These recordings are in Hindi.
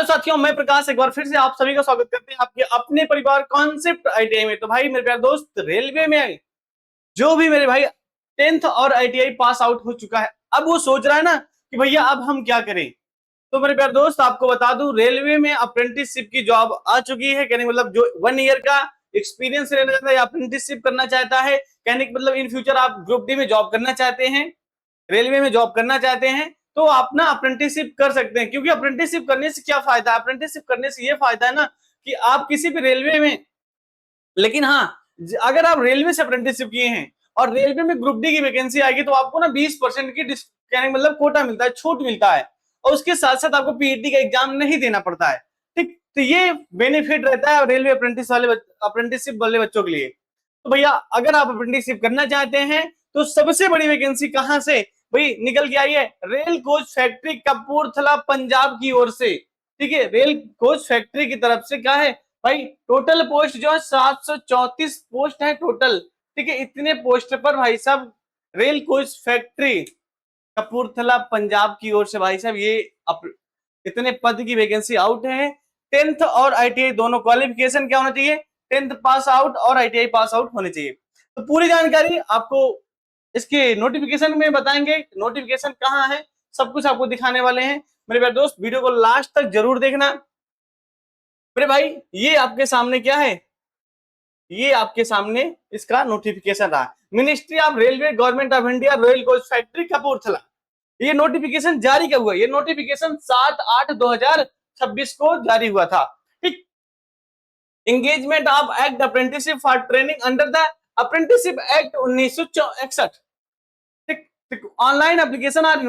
साथियों, मैं प्रकाश एक बार फिर से आप सभी का स्वागत करते हैं आपके अपने परिवार कॉन्सेप्ट आईटीआई में। तो भाई मेरे प्यारे दोस्त, रेलवे में जो भी मेरे भाई 10th और आईटीआई पास आउट हो चुका है, अब वो सोच रहा है ना कि भैया अब हम क्या करें। तो मेरे प्यारे दोस्त, आपको बता दूं, रेलवे में अप्रेंटिसशिप की जॉब आ चुकी है। कहने का मतलब जो 1 ईयर का एक्सपीरियंस लेना चाहता है या अप्रेंटिसशिप करना चाहता है, कहने का मतलब इन फ्यूचर आप ग्रुप डी में जॉब करना चाहते हैं, रेलवे में जॉब करना चाहते हैं, तो आप ना अप्रेंटिसशिप कर सकते हैं। क्योंकि अप्रेंटिसशिप करने से क्या फायदा है? अप्रेंटिसशिप करने से ये फायदा है ना कि आप किसी भी रेलवे में, लेकिन हाँ, अगर आप रेलवे से अप्रेंटिसशिप किए हैं और रेलवे में ग्रुप डी की वैकेंसी आएगी तो आपको ना 20% की कहने मतलब कोटा मिलता है, छूट मिलता है, और उसके साथ साथ आपको पीईटी का एग्जाम नहीं देना पड़ता है। ठीक, तो ये बेनिफिट रहता है रेलवे अप्रेंटिसशिप वाले बच्चों के लिए। तो भैया अगर आप अप्रेंटिसशिप करना चाहते हैं तो सबसे बड़ी वैकेंसी कहां से भाई निकल के आई है? Rail coach factory Kapurthala Punjab की ओर से। ठीक है, रेल कोच फैक्ट्री की तरफ से क्या है भाई, टोटल पोस्ट जो है 734 पोस्ट है टोटल। ठीक है, इतने पोस्ट पर भाई साहब rail coach factory Kapurthala Punjab की ओर से भाई साहब ये इतने पद की वैकेंसी आउट है। 10th और आईटीआई दोनों क्वालिफिकेशन क्या होना चाहिए? 10th पास आउट और आईटीआई पास आउट होने चाहिए। तो पूरी जानकारी आपको इसके नोटिफिकेशन में बताएंगे, नोटिफिकेशन कहाँ है, सब कुछ आपको दिखाने वाले हैं। मेरे प्यारे दोस्त, वीडियो को लास्ट तक जरूर देखना। मेरे भाई ये आपके सामने क्या है? ये आपके सामने इसका नोटिफिकेशन रहा, ministry of railway government of India rail coach factory Kapurthala. ये नोटिफिकेशन जारी कब हुआ? ये नोटिफिकेशन 7/8/2026 को जारी हुआ था। ठीक, engagement of act apprenticeship for training under the apprenticeship act 1961। Online application are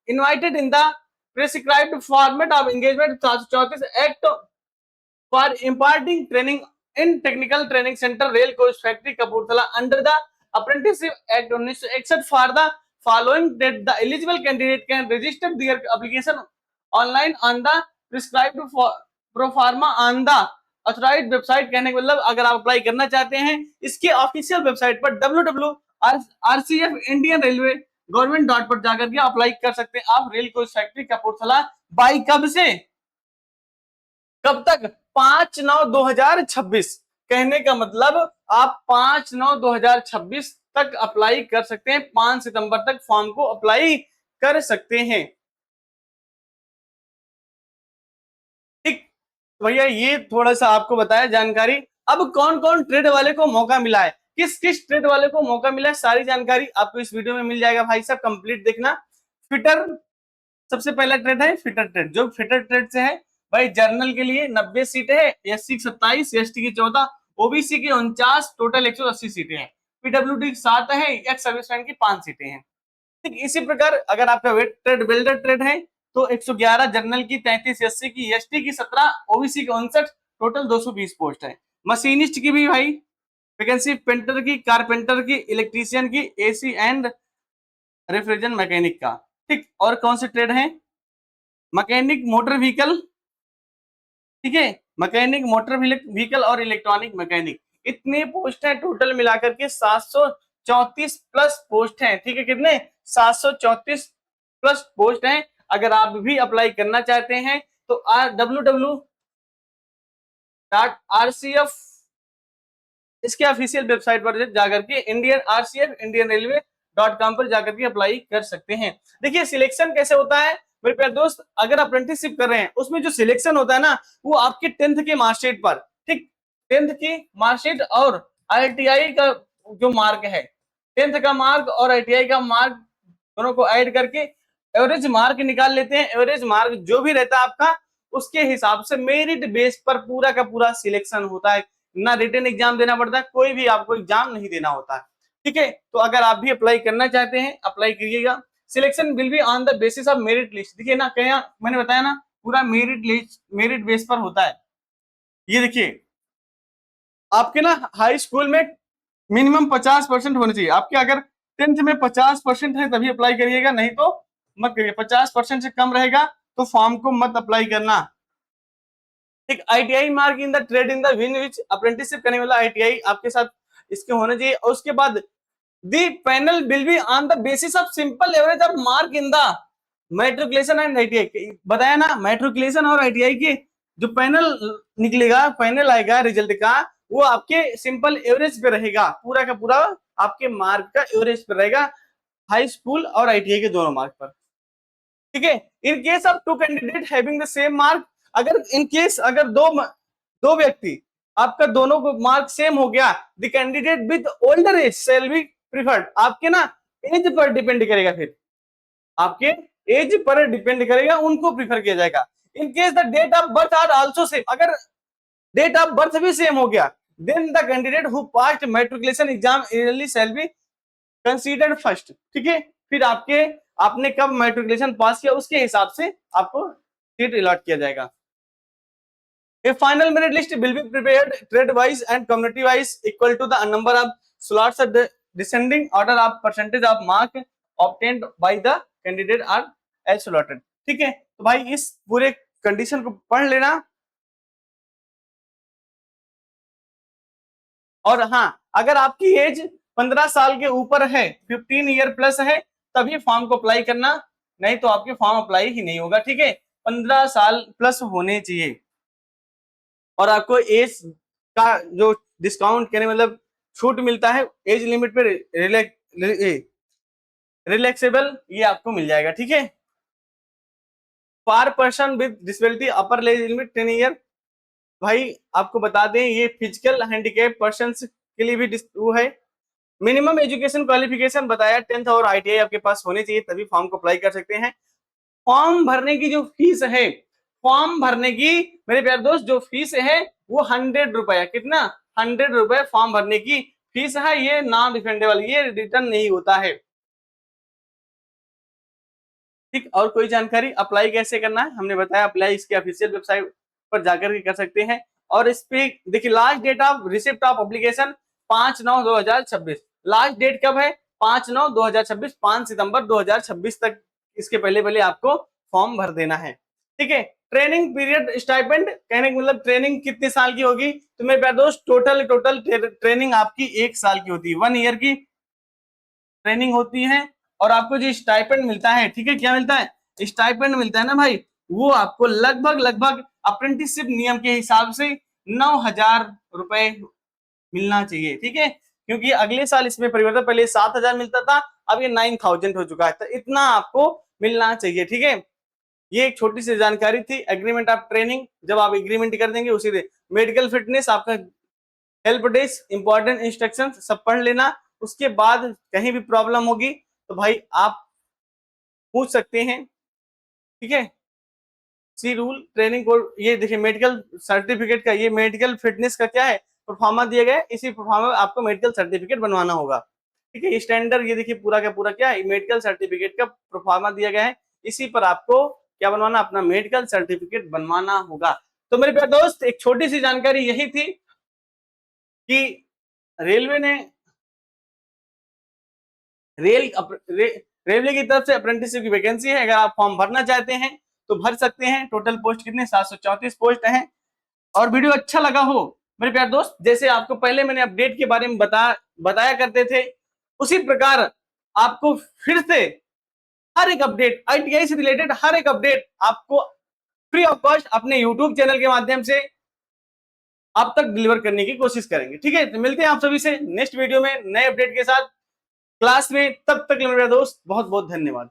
invited in the prescribed format of engagement 734 Act for imparting training in Technical Training Center Rail Coach Factory Kapurthala under the Apprenticeship Act 1961 for the following that the eligible candidate can register their application online on the prescribed pro forma on the authorised website. कहने का मतलब अगर आप अप्लाई करना चाहते हैं इसके ऑफिशियल वेबसाइट पर www.rcf Indian railway government dot पर जाकर के अप्लाई कर सकते हैं आप rail coach factory Kapurthala. By कब से कब तक? 5/9/2026। कहने का मतलब आप 5/9/2026 तक अप्लाई कर सकते हैं, 5 सितंबर तक फॉर्म को अप्लाई कर सकते हैं। ठीक, भैया ये थोड़ा सा आपको बताया जानकारी। अब कौन कौन ट्रेड वाले को मौका मिला है, किस किस ट्रेड वाले को मौका मिला है, सारी जानकारी आपको इस वीडियो में मिल जाएगा भाई साहब, कंप्लीट देखना। फिटर सबसे पहला ट्रेड है फिटर ट्रेड। जो फिटर ट्रेड से है भाई, जर्नल के लिए 90 सीटें है, एससी 27, एसटी की 14, ओबीसी की 49, टोटल 180 सीटें हैं, पीडब्ल्यूडी 7 है, एक्स सर्विसमैन की 5 सीटें हैं। ठीक, इसी प्रकार अगर आपका वेट ट्रेड वेल्डर ट्रेड है तो 111, जर्नल की 33, एससी की, एसटी की 17, ओबीसी की 59, टोटल 220 पोस्ट है। मशीनिस्ट की भी भाई वैकेंसी, पेंटर की, कारपेंटर की, इलेक्ट्रीशियन की, एसी एंड रेफ्रिजरेशन मैकेनिक का। ठीक, और कौन से ट्रेड हैं? मैकेनिक मोटर व्हीकल, ठीक है, मैकेनिक मोटर व्हीकल और इलेक्ट्रॉनिक मैकेनिक। इतने पोस्ट है टोटल मिलाकर के 734 प्लस पोस्ट हैं। ठीक है, कितने? 734 प्लस पोस्ट हैं। अगर आप भी अप्लाई करना चाहते हैं तो www.rcf इसके ऑफिशियल वेबसाइट पर जाकर के इंडियन रेलवे .com पर जाकर के अप्लाई कर सकते हैं। देखिए सिलेक्शन कैसे होता है मेरे प्यारे दोस्त, अगर अप्रेंटिसशिप कर रहे हैं उसमें जो सिलेक्शन होता है ना वो आपके 10th के मार्कशीट पर, ठीक, 10th की मार्कशीट और आईटीआई का जो मार्क है, 10th का मार्क और आईटीआई का मार्क दोनों को ऐड करके एवरेज मार्क निकाल लेते हैं। एवरेज मार्क जो भी रहता है आपका, उसके हिसाब से मेरिट बेस पर पूरा का पूरा सिलेक्शन होता है। ना रिटन एग्जाम देना पड़ता है, कोई भी आपको एग्जाम नहीं देना होता है। ठीक है, तो अगर आप भी अप्लाई करना चाहते हैं अप्लाई करिएगा। Selection will be on the basis of merit list. देखिए ना, क्या मैंने बताया ना, पूरा मेरिट लिस्ट मेरिट बेस पर होता है। ये देखिए आपके ना हाई स्कूल में मिनिमम 50% होने चाहिए आपके। अगर 10th में 50% है तभी अप्लाई करिएगा, नहीं तो मत करिए। 50% से कम रहेगा तो फॉर्म को मत अप्लाई करना। एक ITI mark in the trade in the win which apprenticeship करने वाला आईटीआई आपके साथ इसके होने चाहिए। और उसके बाद the panel will be on the basis of simple average of mark in the matriculation and ITI बताया ना, मैट्रिकुलेशन और आईटीआई के जो पैनल निकलेगा, पैनल आएगा रिजल्ट का, वो आपके सिंपल एवरेज पे रहेगा, पूरा का पूरा आपके मार्क का एवरेज पे रहेगा, हाई स्कूल और आईटीआई के दोनों मार्क पर। ठीक है, in case of two candidate having the same mark, अगर इन केस अगर दो व्यक्ति आपका दोनों को मार्क सेम हो गया, the candidate with older age shall be preferred. आपके ना एज पर डिपेंड करेगा, फिर आपके एज पर डिपेंड करेगा, उनको प्रीफर किया जाएगा। In case the date of birth are also same, अगर डेट ऑफ बर्थ भी सेम हो गया, then the candidate who passed matriculation exam early shall be considered first. ठीक है, फिर आपने कब मैट्रिकुलेशन पास किया उसके हिसाब से आपको सीट अलॉट किया जाएगा। A final merit list will be prepared trade wise and community wise equal to the number of slots at the descending order of percentage of mark obtained by the candidate are as slotted। ठीक है, तो भाई इस पूरे कंडीशन को पढ़ लेना। और हाँ, अगर आपकी एज 15 साल के ऊपर है, 15 ईयर प्लस है, तभी फॉर्म को अप्लाई करना, नहीं तो आपके फॉर्म अप्लाई ही नहीं होगा। ठीक है, 15 साल प्लस होने चाहिए। और आपको एज का जो डिस्काउंट कहने मतलब छूट मिलता है एज लिमिट पे रिलैक्सेबल, ये आपको मिल जाएगा। ठीक है, for person with disability upper age limit 10 year. भाई आपको बता दें, ये फिजिकल हैंडीकैप पर्सन के लिए भी वो है। मिनिमम एजुकेशन क्वालिफिकेशन बताया 10th और आईटीआई आपके पास होने चाहिए, तभी फॉर्म को अप्लाई कर सकते हैं। फॉर्म भरने की जो फीस है, फॉर्म भरने की मेरे प्यारे दोस्त जो फीस है वो 100 रुपया, कितना 100 रुपए फॉर्म भरने की फीस है। ये नॉन रिफंडेबल, ये रिटर्न नहीं होता है। ठीक, और कोई जानकारी अप्लाई कैसे करना है हमने बताया, अप्लाई इसके ऑफिशियल वेबसाइट पर जाकर के कर सकते हैं। और इस पे देखिए last date of receipt of application 5/9/2026। Last date कब है? 5/9/2026, 5 सितंबर 2026 तक इसके पहले पहले आपको फॉर्म भर देना है। ठीक है, ट्रेनिंग पीरियड स्टाइपेंड कहने का मतलब ट्रेनिंग कितने साल की होगी, तो मेरे प्यारे दोस्त टोटल ट्रेनिंग आपकी 1 साल की होती है, 1 ईयर की ट्रेनिंग होती है। और आपको जो स्टाइपेंड मिलता है, ठीक है, क्या मिलता है? स्टाइपेंड मिलता है ना भाई, वो आपको लगभग अप्रेंटिसशिप नियम के हिसाब से 9,000 रुपए मिलना चाहिए। ठीक है, क्योंकि अगले साल इसमें परिवर्तन, पहले 7,000 मिलता था, अब ये 9,000 हो चुका है, तो इतना आपको मिलना चाहिए। ठीक है, ये एक छोटी सी जानकारी थी। एग्रीमेंट ऑफ ट्रेनिंग, जब आप एग्रीमेंट कर देंगे उसी दिन मेडिकल फिटनेस, आपका हेल्प डेस्क, इंपॉर्टेंट इंस्ट्रक्शन सब पढ़ लेना। उसके बाद कहीं भी प्रॉब्लम होगी तो भाई आप पूछ सकते हैं। ठीक है, सी रूल ट्रेनिंग कोड, ये देखिए मेडिकल सर्टिफिकेट का, ये मेडिकल फिटनेस का क्या है, परफॉर्मा दिया गया है, इसी परफॉर्मा में आपको मेडिकल सर्टिफिकेट बनवाना होगा। ठीक है, स्टैंडर्ड ये देखिए पूरा का पूरा क्या है, मेडिकल सर्टिफिकेट का परफॉर्मा दिया गया है, इसी पर आपको क्या बनवाना, अपना मेडिकल सर्टिफिकेट बनवाना होगा। तो मेरे प्यारे दोस्त एक छोटी सी जानकारी यही थी कि रेलवे ने रेलवे की तरफ से अप्रेंटिसशिप की वैकेंसी है, अगर आप फॉर्म भरना चाहते हैं तो भर सकते हैं। टोटल पोस्ट कितने, 734 पोस्ट हैं। और वीडियो अच्छा लगा हो मेरे प्यारे दोस्त, जैसे आपको पहले मैंने अपडेट के बारे में बताया करते थे, उसी प्रकार आपको फिर से हर एक अपडेट, आईटीआई से रिलेटेड हर एक अपडेट आपको फ्री ऑफ कॉस्ट अपने यूट्यूब चैनल के माध्यम से आप तक डिलीवर करने की कोशिश करेंगे। ठीक है, तो मिलते हैं आप सभी से नेक्स्ट वीडियो में नए अपडेट के साथ क्लास में। तब तक मेरे दोस्त बहुत बहुत धन्यवाद।